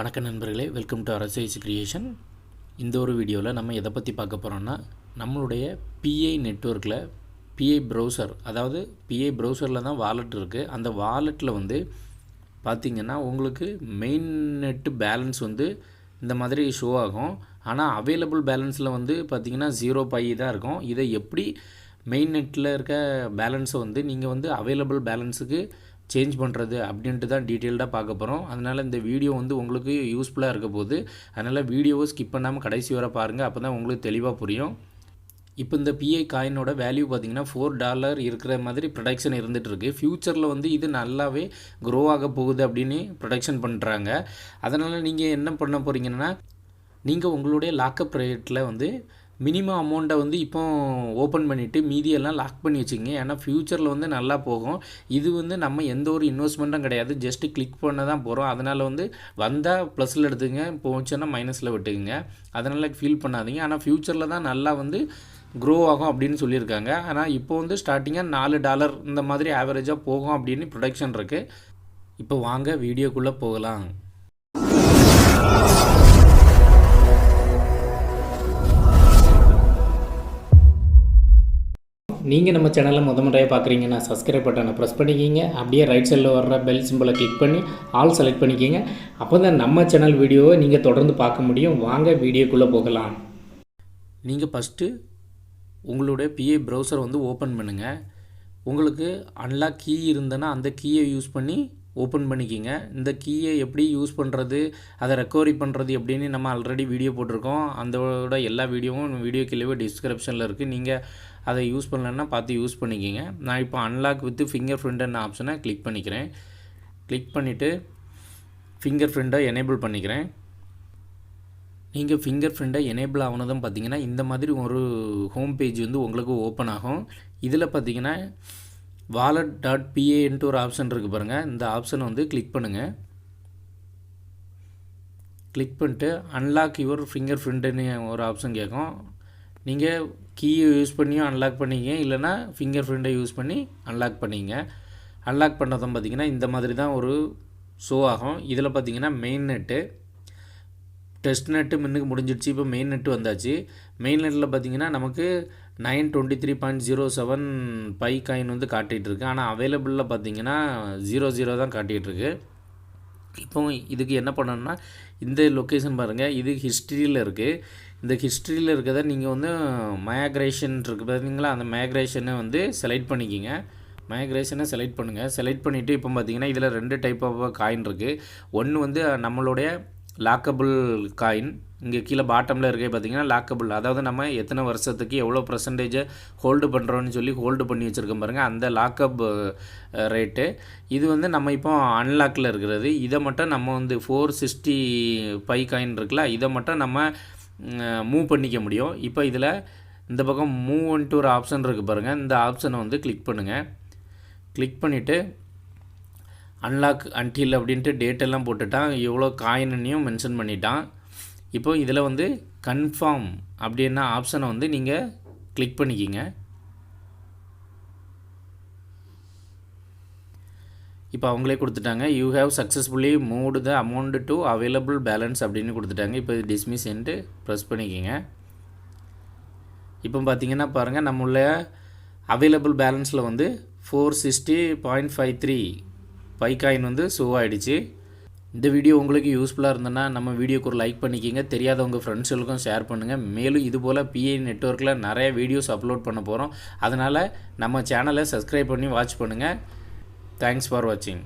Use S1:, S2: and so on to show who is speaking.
S1: வணக்கம் நண்பர்களே, welcome to அரசு ஐஷு கிரியேஷன். இந்த ஒரு வீடியோவில் நம்ம எதை பற்றி பார்க்க போகிறோம்னா, நம்மளுடைய பிஐ நெட்வொர்க்கில் பிஐ ப்ரௌசர், அதாவது பிஐ ப்ரௌசரில் தான் வாலெட் இருக்குது. அந்த வாலெட்டில் வந்து பார்த்திங்கன்னா உங்களுக்கு மெயின் நெட்டு பேலன்ஸ் வந்து இந்த மாதிரி ஷோ ஆகும். ஆனால் அவைலபிள் பேலன்ஸில் வந்து பார்த்திங்கன்னா 0 பை தான் இருக்கும். இதை எப்படி மெயின் நெட்டில் இருக்க பேலன்ஸை வந்து நீங்கள் வந்து அவைலபிள் பேலன்ஸுக்கு சேஞ்ச் பண்ணுறது அப்படின்ட்டு தான் டீட்டெயில்டாக பார்க்க போகிறோம். அதனால் இந்த வீடியோ வந்து உங்களுக்கு யூஸ்ஃபுல்லாக இருக்க போகுது. அதனால் வீடியோவை ஸ்கிப் பண்ணாமல் கடைசி வரை பாருங்கள், அப்போ தான் உங்களுக்கு தெளிவாக புரியும். இப்போ இந்த பிஐ காயினோட வேல்யூ பார்த்திங்கன்னா $4 இருக்கிற மாதிரி ப்ரொடக்ஷன் இருந்துகிட்ருக்கு. ஃப்யூச்சரில் வந்து இது நல்லாவே க்ரோ ஆக போகுது அப்படின்னு ப்ரொடக்ஷன் பண்ணுறாங்க. அதனால் நீங்கள் என்ன பண்ண போகிறீங்கன்னா, நீங்கள் உங்களுடைய லாக்அப் ரேட்டில் வந்து மினிமம் அமௌண்ட்டை வந்து இப்போ ஓப்பன் பண்ணிவிட்டு மீதியெல்லாம் லாக் பண்ணி வச்சுங்க. ஏன்னா ஃப்யூச்சரில் வந்து நல்லா போகும். இது வந்து நம்ம எந்த ஒரு இன்வெஸ்ட்மெண்ட்டும் கிடையாது, ஜஸ்ட்டு கிளிக் பண்ண தான் போகிறோம். அதனால் வந்து வந்தால் ப்ளஸில் எடுத்துங்க, போச்சுன்னா மைனஸில் விட்டுக்குங்க. அதனால் ஃபீல் பண்ணாதீங்க. ஆனால் ஃப்யூச்சரில் தான் நல்லா வந்து க்ரோ ஆகும் அப்படின்னு சொல்லியிருக்காங்க. ஆனால் இப்போ வந்து ஸ்டார்டிங்காக $4 இந்த மாதிரி ஆவரேஜாக போகும் அப்படின்னு ப்ரொடக்ஷன் இருக்குது. இப்போ வாங்க வீடியோக்குள்ளே போகலாம். நீங்கள் நம்ம சேனலை முறையாக பார்க்குறீங்கன்னா சப்ஸ்கிரைப் பட்டனை ப்ரெஸ் பண்ணிக்கிங்க. அப்படியே ரைட் சைடில் வர்ற பெல் சிம்பிளை கிளிக் பண்ணி ஆல் செலக்ட் பண்ணிக்கிங்க. அப்போ தான் நம்ம சேனல் வீடியோவை நீங்கள் தொடர்ந்து பார்க்க முடியும். வாங்க வீடியோக்குள்ளே போகலாம். நீங்கள் ஃபஸ்ட்டு உங்களுடைய பிஐ ப்ரௌசரை வந்து ஓப்பன் பண்ணுங்கள். உங்களுக்கு அன்லாக் கீ இருந்ததுன்னா அந்த கீயை யூஸ் பண்ணி ஓப்பன் பண்ணிக்கிங்க. இந்த கீயை எப்படி யூஸ் பண்ணுறது, அதை ரெக்கவரி பண்ணுறது எப்படின்னு நம்ம ஆல்ரெடி வீடியோ போட்டிருக்கோம். அதோட எல்லா வீடியோவும் வீடியோ கீழே டிஸ்கிரிப்ஷனில் இருக்குது. நீங்கள் அதை யூஸ் பண்ணலன்னா பார்த்து யூஸ் பண்ணிக்கிங்க. நான் இப்போ அன்லாக் வித் ஃபிங்கர் பிரிண்ட்னு ஆப்ஷனை கிளிக் பண்ணிக்கிறேன். கிளிக் பண்ணிவிட்டு ஃபிங்கர் பிரிண்ட்டை எனேபிள் பண்ணிக்கிறேன். நீங்கள் ஃபிங்கர் பிரிண்ட்டை எனேபிள் ஆகுனதும் பார்த்திங்கன்னா இந்த மாதிரி ஒரு ஹோம் பேஜ் வந்து உங்களுக்கு ஓப்பன் ஆகும். இதில் பார்த்திங்கன்னா wallet.pa ஒரு ஆப்ஷன் இருக்குது பாருங்கள். இந்த ஆப்ஷனை வந்து கிளிக் பண்ணுங்கள். கிளிக் பண்ணிட்டு அன்லாக் யுவர் ஃபிங்கர் பிரிண்ட்டுன்னு ஒரு ஆப்ஷன் கேட்கும். நீங்கள் கீயை யூஸ் பண்ணியும் அன்லாக் பண்ணிங்க, இல்லைனா ஃபிங்கர் பிரிண்ட்டை யூஸ் பண்ணி அன்லாக் பண்ணிங்க. அன்லாக் பண்ணதும் பார்த்திங்கன்னா இந்த மாதிரி தான் ஒரு ஷோ ஆகும். இதில் பார்த்திங்கன்னா மெயின் நெட்டு, டெஸ்ட் நெட்டு முன்னுக்கு முடிஞ்சிடுச்சு. இப்போ மெயின் நெட்டு வந்தாச்சு. மெயின் நெட்டில் பார்த்திங்கன்னா நமக்கு 923.07 பை காயின் வந்து காட்டிகிட்ருக்கு. ஆனால் அவைலபிளில் பார்த்திங்கன்னா 00 தான் காட்டிகிட்ருக்கு. இப்போ இதுக்கு என்ன பண்ணணும்னா, இந்த லொக்கேஷன் பாருங்கள், இது ஹிஸ்ட்ரியில் இருக்குது. இந்த ஹிஸ்ட்ரியில் இருக்கிறத நீங்கள் வந்து மைக்ரேஷன் இருக்குது பார்த்தீங்களா, அந்த மைக்ரேஷனை வந்து செலக்ட் பண்ணிக்கிங்க. மைக்ரேஷனை செலக்ட் பண்ணுங்கள். செலக்ட் பண்ணிவிட்டு இப்போ பார்த்திங்கன்னா இதில் 2 டைப் ஆஃப் காயின் இருக்குது. ஒன்று வந்து நம்மளுடைய லாக்கபிள் காயின், இங்கே கீழே பாட்டமில் இருக்க பார்த்திங்கன்னா லாக்கபிள், அதாவது நம்ம எத்தனை வருஷத்துக்கு எவ்வளோ பர்சன்டேஜை ஹோல்டு பண்ணுறோன்னு சொல்லி ஹோல்டு பண்ணி வச்சுருக்கோம் பாருங்கள், அந்த லாக்கப் ரேட்டு. இது வந்து நம்ம இப்போ அன்லாக்கில் இருக்கிறது. இதை மட்டும் நம்ம வந்து 460 பை காயின் இருக்குல்ல, இதை மட்டும் நம்ம மூவ் பண்ணிக்க முடியும். இப்போ இதில் இந்த பக்கம் மூவ்ன்ட்டு ஒரு ஆப்ஷன் இருக்குது பாருங்கள். இந்த ஆப்ஷனை வந்து கிளிக் பண்ணுங்கள். கிளிக் பண்ணிவிட்டு அன்லாக் அன்டில் அப்படின்ட்டு டேட்டெல்லாம் போட்டுட்டான், எவ்வளோ காயினையும் மென்ஷன் பண்ணிட்டான். இப்போ இதில் வந்து கன்ஃபார்ம் அப்படின்னா ஆப்ஷனை வந்து நீங்கள் கிளிக் பண்ணிக்கிங்க. இப்போ அவங்களே கொடுத்துட்டாங்க, you have successfully moved the amount to available balance அப்படின்னு கொடுத்துட்டாங்க. இப்போ டிஸ்மிஸ்ன்ட்டு ப்ரெஸ் பண்ணிக்கிங்க. இப்போ பார்த்திங்கன்னா பாருங்கள், நம்மள அவைலபிள் பேலன்ஸில் வந்து 460.53 பை காயின் வந்து ஷோ ஆகிடுச்சு. இந்த வீடியோ உங்களுக்கு யூஸ்ஃபுல்லாக இருந்ததுன்னா நம்ம வீடியோக்கு ஒரு லைக் பண்ணிக்கிங்க. தெரியாதவங்க ஃப்ரெண்ட்ஸுகளுக்கும் ஷேர் பண்ணுங்கள். மேலும் இதுபோல் பிஐ நெட்வொர்க்கில் நிறைய வீடியோஸ் அப்லோட் பண்ண போகிறோம். அதனால் நம்ம சேனலை சப்ஸ்கிரைப் பண்ணி வாட்ச் பண்ணுங்கள். தேங்க்ஸ் ஃபார் வாட்சிங்.